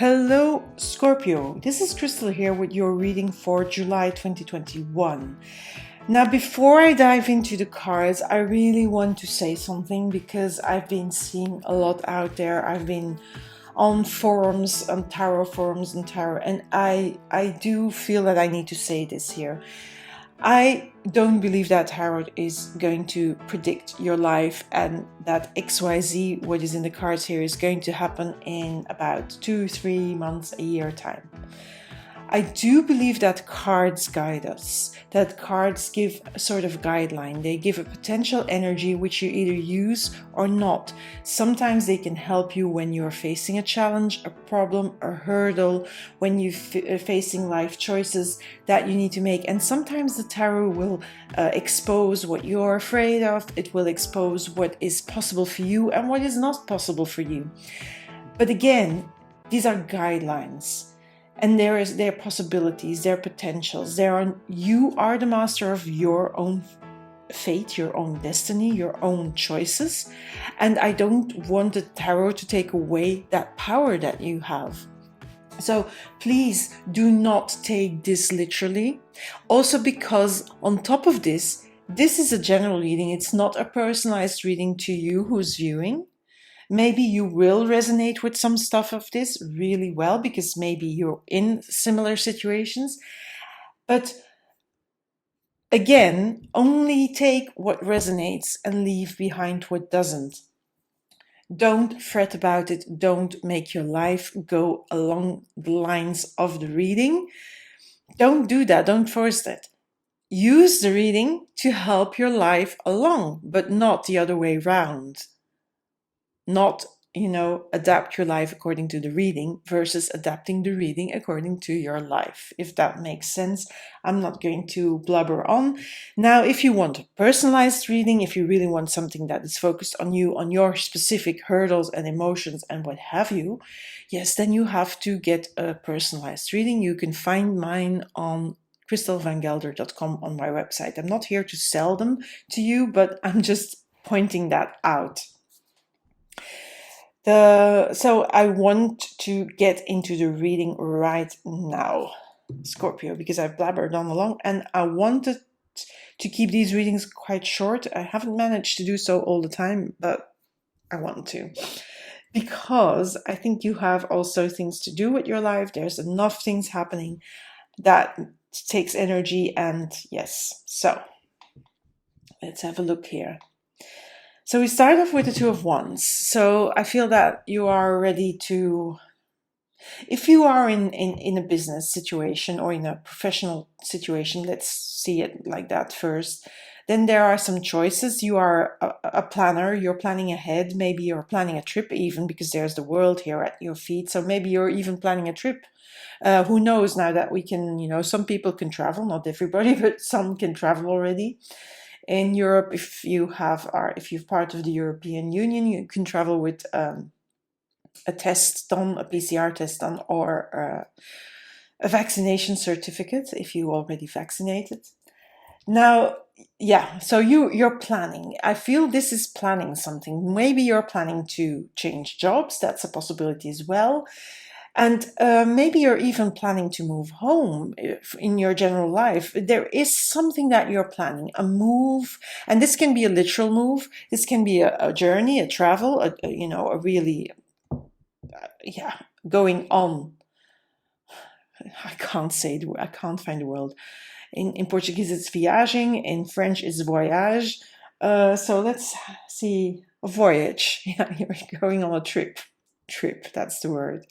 Hello, Scorpio. This is Christel here with your reading for July 2021. Now, before I dive into the cards, I really want to say something because I've been seeing a lot out there. I've been on forums, on tarot forums and tarot, and I do feel that I need to say this here. I don't believe that tarot is going to predict your life and that XYZ, what is in the cards here, is going to happen in about 2-3 months, a year time. I do believe that cards guide us, that cards give a sort of guideline. They give a potential energy which you either use or not. Sometimes they can help you when you're facing a challenge, a problem, a hurdle, when you're facing life choices that you need to make. And sometimes the tarot will expose what you're afraid of. It will expose what is possible for you and what is not possible for you. But again, these are guidelines. And there are possibilities, there are potentials. You are the master of your own fate, your own destiny, your own choices. And I don't want the tarot to take away that power that you have. So please do not take this literally. Also because on top of this is a general reading. It's not a personalized reading to you who's viewing. Maybe you will resonate with some stuff of this really well because maybe you're in similar situations. But again, only take what resonates and leave behind what doesn't. Don't fret about it. Don't make your life go along the lines of the reading. Don't do that. Don't force that. Use the reading to help your life along, but not the other way around. Not, adapt your life according to the reading versus adapting the reading according to your life, if that makes sense. I'm not going to blubber on. Now, if you want a personalized reading, if you really want something that is focused on you, on your specific hurdles and emotions and what have you, yes, then you have to get a personalized reading. You can find mine on christelvangelder.com on my website. I'm not here to sell them to you, but I'm just pointing that out. So I want to get into the reading right now, Scorpio, because I've blabbered on along and I wanted to keep these readings quite short. I haven't managed to do so all the time, but I want to. Because I think you have also things to do with your life. There's enough things happening that takes energy, and yes. So let's have a look here. So we start off with the Two of Wands. So I feel that you are ready to, if you are in a business situation or in a professional situation, let's see it like that first, then there are some choices. You are a planner, you're planning ahead, maybe you're planning a trip even because there's the world here at your feet. So maybe you're even planning a trip. Who knows now that we can, some people can travel, not everybody, but some can travel already. In Europe, if you're part of the European Union, you can travel with a test done, a PCR test done, or a vaccination certificate if you already vaccinated. Now, yeah, so you're planning. I feel this is planning something. Maybe you're planning to change jobs. That's a possibility as well. And maybe you're even planning to move home in your general life. There is something that you're planning, a move. And this can be a literal move. This can be a journey, a travel, a really, going on. I can't find the word. In Portuguese, it's viaging. In French, it's voyage. So let's see, a voyage. Yeah, you're going on a trip. Trip, that's the word.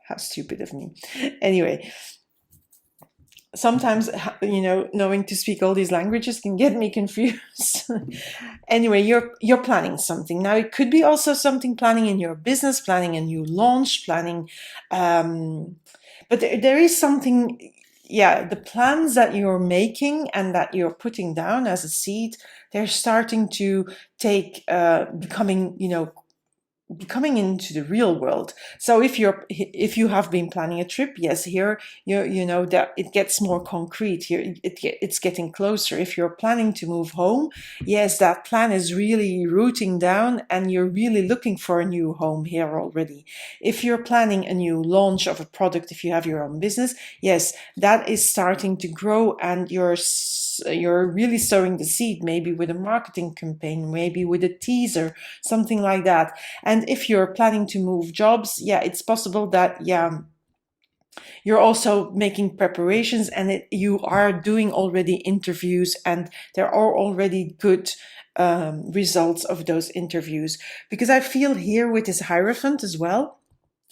How stupid of me. Anyway, sometimes, knowing to speak all these languages can get me confused. Anyway, you're planning something. Now, it could be also something planning in your business, planning a new launch, planning. But there is something, the plans that you're making and that you're putting down as a seed, they're starting to becoming, coming into the real world. So if you have been planning a trip, yes, here you know that it gets more concrete. Here it's getting closer. If you're planning to move home, yes, that plan is really rooting down, and you're really looking for a new home here already. If you're planning a new launch of a product, if you have your own business, yes, that is starting to grow, and you're really sowing the seed, maybe with a marketing campaign, maybe with a teaser, something like that. And if you're planning to move jobs, yeah, it's possible that, yeah, you're also making preparations, and you are doing already interviews, and there are already good results of those interviews. Because I feel here with this Hierophant as well,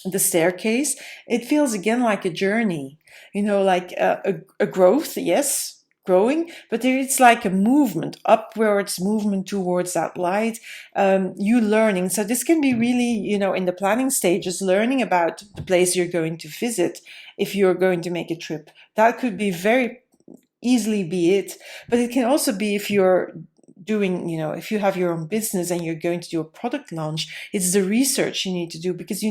the staircase, it feels again like a journey, like a growth, yes, growing, but there it's like a movement upwards, movement towards that light, you learning. So this can be really, in the planning stages, learning about the place you're going to visit. If you're going to make a trip, that could be very easily be it. But it can also be if you're doing, if you have your own business and you're going to do a product launch, it's the research you need to do, because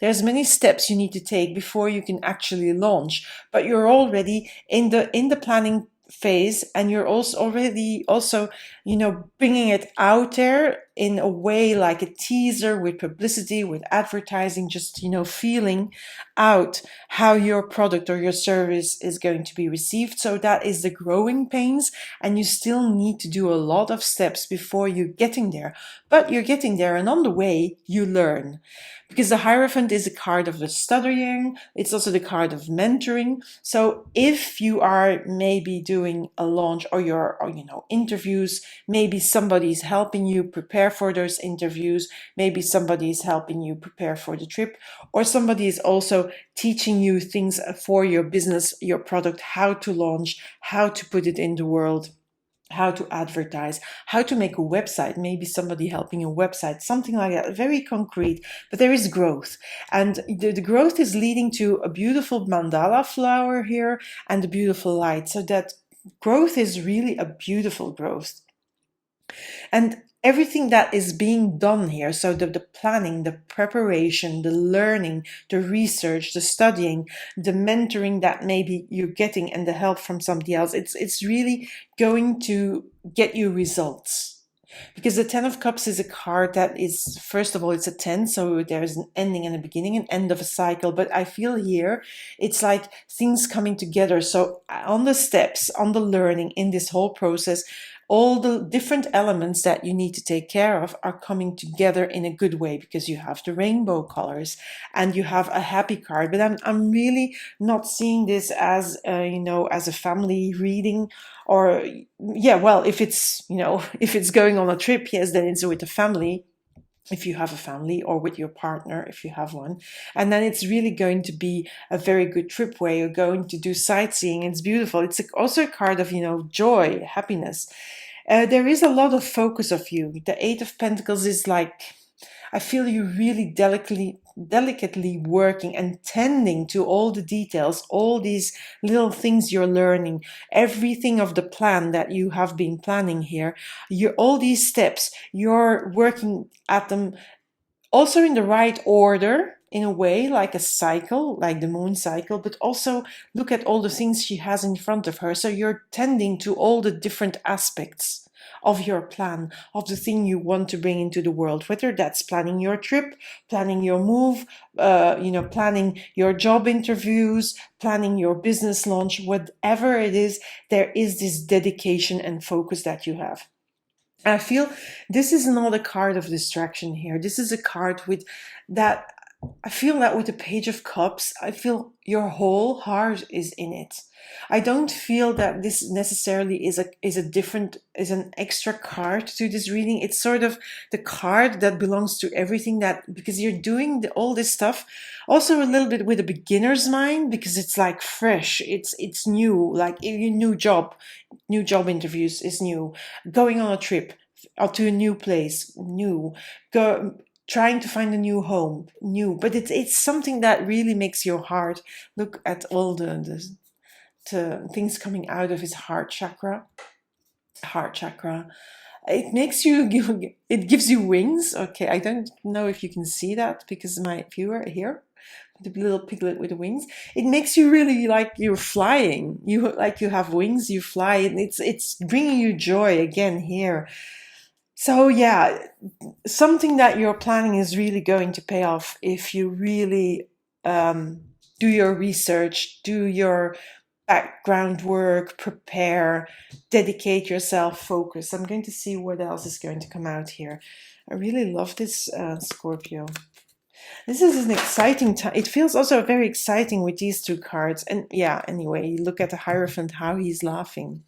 there's many steps you need to take before you can actually launch. But you're already in the planning phase, and you're also bringing it out there in a way like a teaser, with publicity, with advertising, just feeling out how your product or your service is going to be received. So that is the growing pains, and you still need to do a lot of steps before you're getting there. But you're getting there, and on the way you learn. Because the Hierophant is a card of the studying, it's also the card of mentoring. So if you are maybe doing a launch, or interviews, maybe somebody's helping you prepare for those interviews, maybe somebody is helping you prepare for the trip, or somebody is also teaching you things for your business, your product, how to launch, how to put it in the world, how to advertise, how to make a website, maybe somebody helping a website, something like that, very concrete. But there is growth, and the growth is leading to a beautiful mandala flower here and a beautiful light. So that growth is really a beautiful growth. And everything that is being done here, so the planning, the preparation, the learning, the research, the studying, the mentoring that maybe you're getting, and the help from somebody else, it's really going to get you results. Because the Ten of Cups is a card that is, first of all, it's a 10, so there's an ending and a beginning, an end of a cycle. But I feel here it's like things coming together. So on the steps, on the learning, in this whole process, all the different elements that you need to take care of are coming together in a good way, because you have the rainbow colors and you have a happy card. But I'm really not seeing this as as a family reading, or well, if it's if it's going on a trip, yes, then it's with the family, if you have a family, or with your partner if you have one. And then it's really going to be a very good trip where you're going to do sightseeing. It's beautiful. It's also a card of joy, happiness. There is a lot of focus of you. The Eight of Pentacles is like, I feel you really delicately working and tending to all the details, all these little things you're learning, everything of the plan that you have been planning here. All these steps, you're working at them also in the right order, in a way, like a cycle, like the moon cycle, but also look at all the things she has in front of her. So you're tending to all the different aspects of your plan, of the thing you want to bring into the world, whether that's planning your trip, planning your move, planning your job interviews, planning your business launch, whatever it is, there is this dedication and focus that you have. I feel this is not a card of distraction here. This is a card with that. I feel that with the Page of Cups, I feel your whole heart is in it. I don't feel that this necessarily is an extra card to this reading. It's sort of the card that belongs to everything, that because you're doing all this stuff also a little bit with a beginner's mind, because it's like fresh, it's new, like your new job interviews is new, going on a trip or to a new place, new, trying to find a new home, new. But it's something that really makes your heart. Look at all the things coming out of his heart chakra. It makes you it gives you wings. Okay, I don't know if you can see that because my viewer here, the little piglet with the wings, it makes you really like you're flying. You like you have wings, you fly, and it's bringing you joy again here. So yeah, something that you're planning is really going to pay off if you really do your research, do your background work, prepare, dedicate yourself, focus. I'm going to see what else is going to come out here. I really love this Scorpio. This is an exciting time. It feels also very exciting with these two cards. And yeah, anyway, you look at the Hierophant, how he's laughing.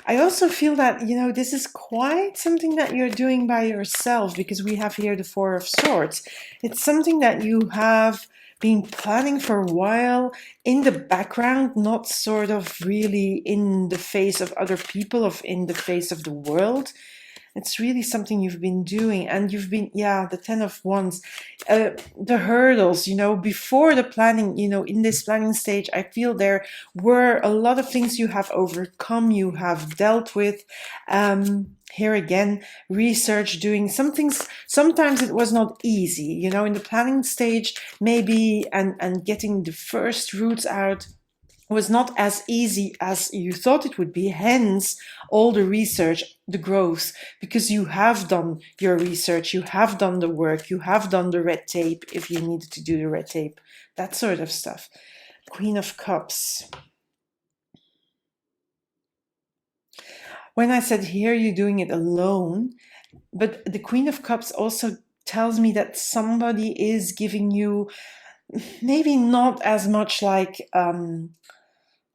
I also feel that, you know, this is quite something that you're doing by yourself because we have here the Four of Swords. It's something that you have been planning for a while in the background, not sort of really in the face of other people, of in the face of the world. It's really something you've been doing, and you've been, yeah, the Ten of Wands, the hurdles, you know, before the planning, you know, in this planning stage, I feel there were a lot of things you have overcome, you have dealt with. Here again, research, doing some things. Sometimes it was not easy, you know, in the planning stage, maybe, and getting the first roots out was not as easy as you thought it would be, hence all the research, the growth, because you have done your research, you have done the work, you have done the red tape if you needed to do the red tape, that sort of stuff. Queen of Cups. When I said here you're doing it alone, but the Queen of Cups also tells me that somebody is giving you maybe not as much like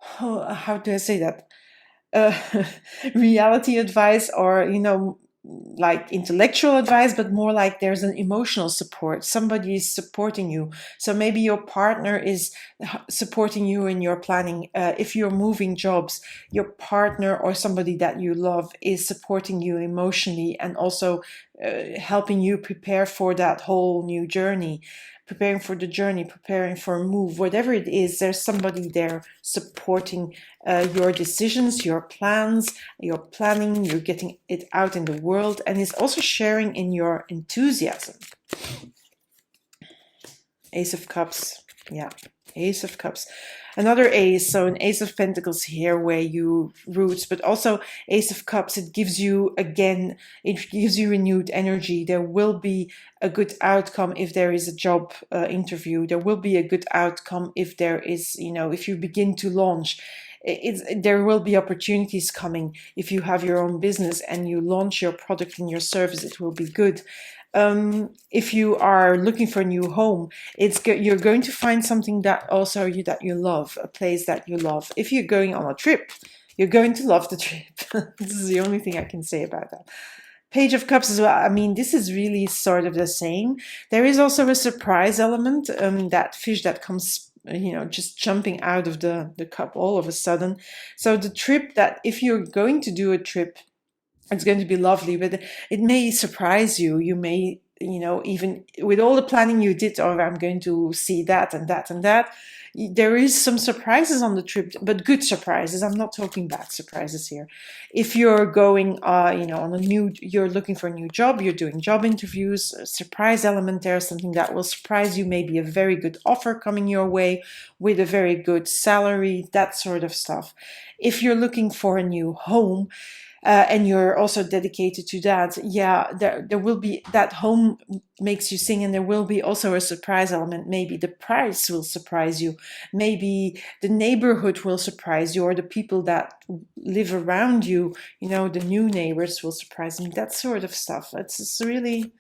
how do I say that? Reality advice, or, you know, like intellectual advice, but more like there's an emotional support. Somebody is supporting you. So maybe your partner is supporting you in your planning. If you're moving jobs, your partner or somebody that you love is supporting you emotionally and also helping you prepare for that whole new journey. Preparing for the journey, preparing for a move, whatever it is, there's somebody there supporting your decisions, your plans, your planning, you're getting it out in the world, and is also sharing in your enthusiasm. Ace of Cups, yeah, Ace of Cups. Another ace, so an Ace of Pentacles here where you roots, but also Ace of Cups, it gives you, again, it gives you renewed energy. There will be a good outcome if there is a job interview. There will be a good outcome if there is, you know, if you begin to launch. There will be opportunities coming. If you have your own business and you launch your product and your service, it will be good. If you are looking for a new home, you're going to find something that also that you love, a place that you love. If you're going on a trip, you're going to love the trip. This is the only thing I can say about that. Page of Cups as well. I mean, this is really sort of the same. There is also a surprise element, that fish that comes, you know, just jumping out of the cup all of a sudden. So the trip, that if you're going to do a trip, it's going to be lovely, but it may surprise you. You may, you know, even with all the planning you did, oh, I'm going to see that and that and that. There is some surprises on the trip, but good surprises. I'm not talking bad surprises here. If you're going, you know, you're looking for a new job, you're doing job interviews, a surprise element there, something that will surprise you, maybe a very good offer coming your way with a very good salary, that sort of stuff. If you're looking for a new home, and you're also dedicated to that, yeah, there will be, that home makes you sing, and there will be also a surprise element. Maybe the price will surprise you, maybe the neighborhood will surprise you, or the people that live around you, you know, the new neighbors will surprise you, that sort of stuff. It's really...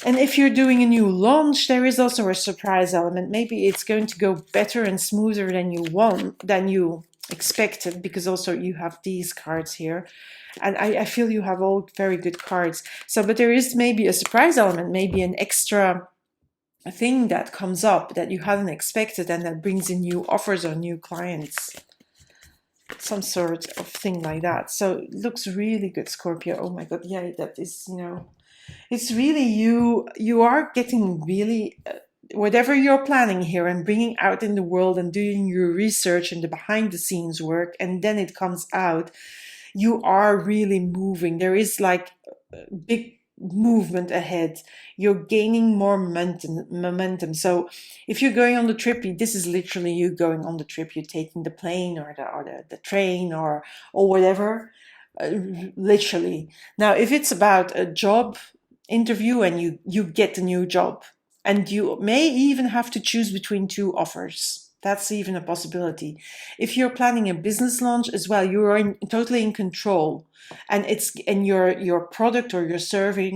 And if you're doing a new launch, there is also a surprise element. Maybe it's going to go better and smoother than you expected, because also you have these cards here, and I feel you have all very good cards. So, but there is maybe a surprise element, maybe an extra thing that comes up that you hadn't expected, and that brings in new offers or new clients, some sort of thing like that. So it looks really good, Scorpio. Oh my God, yeah, that is, you know, it's really you are getting really whatever you're planning here and bringing out in the world and doing your research and the behind the scenes work, and then it comes out, you are really moving. There is like big movement ahead. You're gaining more momentum. So if you're going on the trip, this is literally you going on the trip. You're taking the plane or the train or whatever, literally. Now, if it's about a job interview and you get a new job, and you may even have to choose between two offers. That's even a possibility. If you're planning a business launch as well, you are totally in control, and your product or your service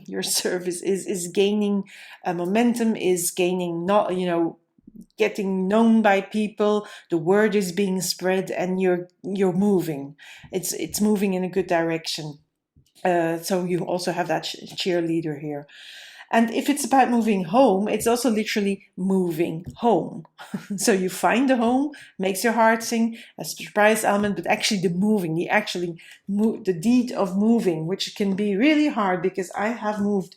your service is gaining momentum, is gaining, not getting known by people. The word is being spread, and you're moving. It's moving in a good direction. So you also have that cheerleader here. And if it's about moving home, it's also literally moving home. So you find the home, makes your heart sing, a surprise element, but actually the deed of moving, which can be really hard, because I have moved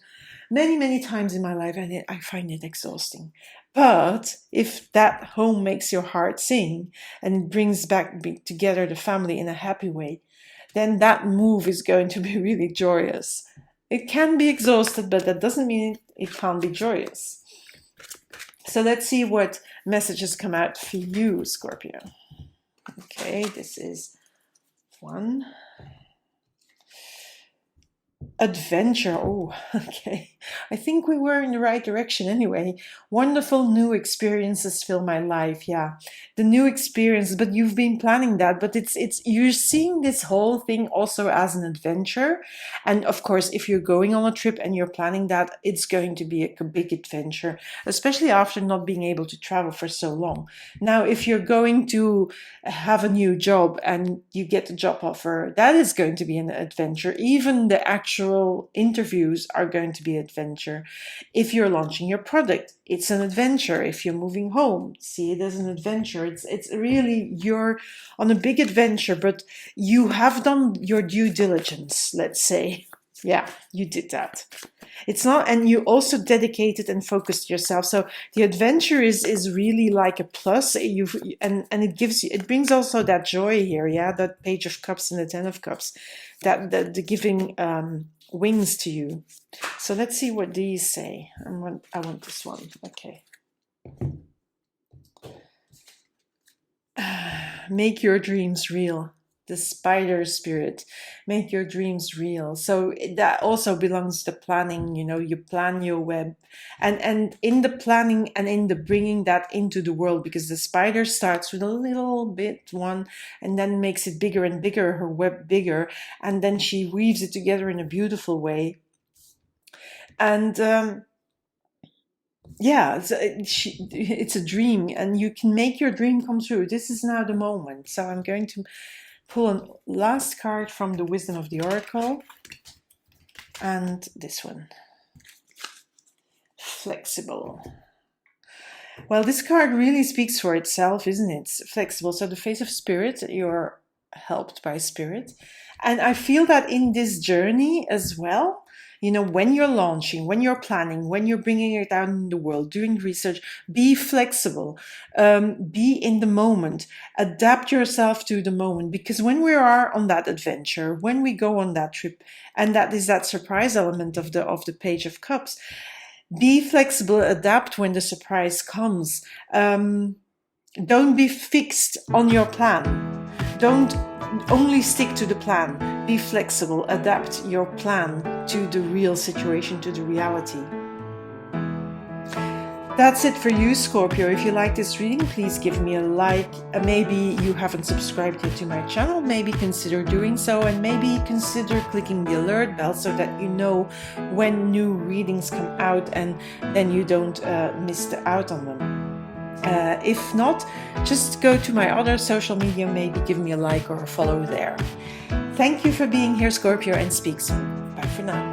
many, many times in my life and I find it exhausting. But if that home makes your heart sing and it brings back together the family in a happy way, then that move is going to be really joyous. It can be exhausted, but that doesn't mean it can't be joyous. So let's see what messages come out for you, Scorpio. Okay, this is one. Adventure. Oh, okay. I think we were in the right direction anyway. Wonderful new experiences fill my life. Yeah, the new experiences, but you've been planning that, but you're seeing this whole thing also as an adventure. And of course, if you're going on a trip and you're planning that, it's going to be a big adventure, especially after not being able to travel for so long. Now, if you're going to have a new job and you get a job offer, that is going to be an adventure. Even the actual interviews are going to be adventure. If you're launching your product, it's an adventure. If you're moving home, see it as an adventure. It's really, you're on a big adventure, but you have done your due diligence, let's say. Yeah, you did that. It's not, and you also dedicated and focused yourself. So the adventure is really like a plus. And it brings also that joy here. Yeah, that Page of Cups and the Ten of Cups, that the giving wings to you. So let's see what these say. I want this one. Okay. Make your dreams real. The spider spirit, make your dreams real. So that also belongs to planning. You plan your web, and in the planning and in the bringing that into the world, because the spider starts with a little bit one and then makes it bigger and bigger, her web bigger, and then she weaves it together in a beautiful way. And yeah, it's a dream, and you can make your dream come true. This is now the moment. So I'm going to pull a last card from the Wisdom of the Oracle, and this one. Flexible. Well, this card really speaks for itself, isn't it? Flexible. So the Face of Spirit, you're helped by Spirit. And I feel that in this journey as well, when you're launching, when you're planning, when you're bringing it out in the world, doing research, be flexible, be in the moment, adapt yourself to the moment. Because when we are on that adventure, when we go on that trip, and that is that surprise element of the Page of Cups, be flexible, adapt when the surprise comes. Don't be fixed on your plan. Don't only stick to the plan. Be flexible, adapt your plan to the real situation, to the reality. That's it for you, Scorpio. If you like this reading, please give me a like. Maybe you haven't subscribed yet to my channel. Maybe consider doing so, and maybe consider clicking the alert bell so that you know when new readings come out, and then you don't miss out on them. If not, just go to my other social media, maybe give me a like or a follow there. Thank you for being here, Scorpio, and speak soon. Bye for now.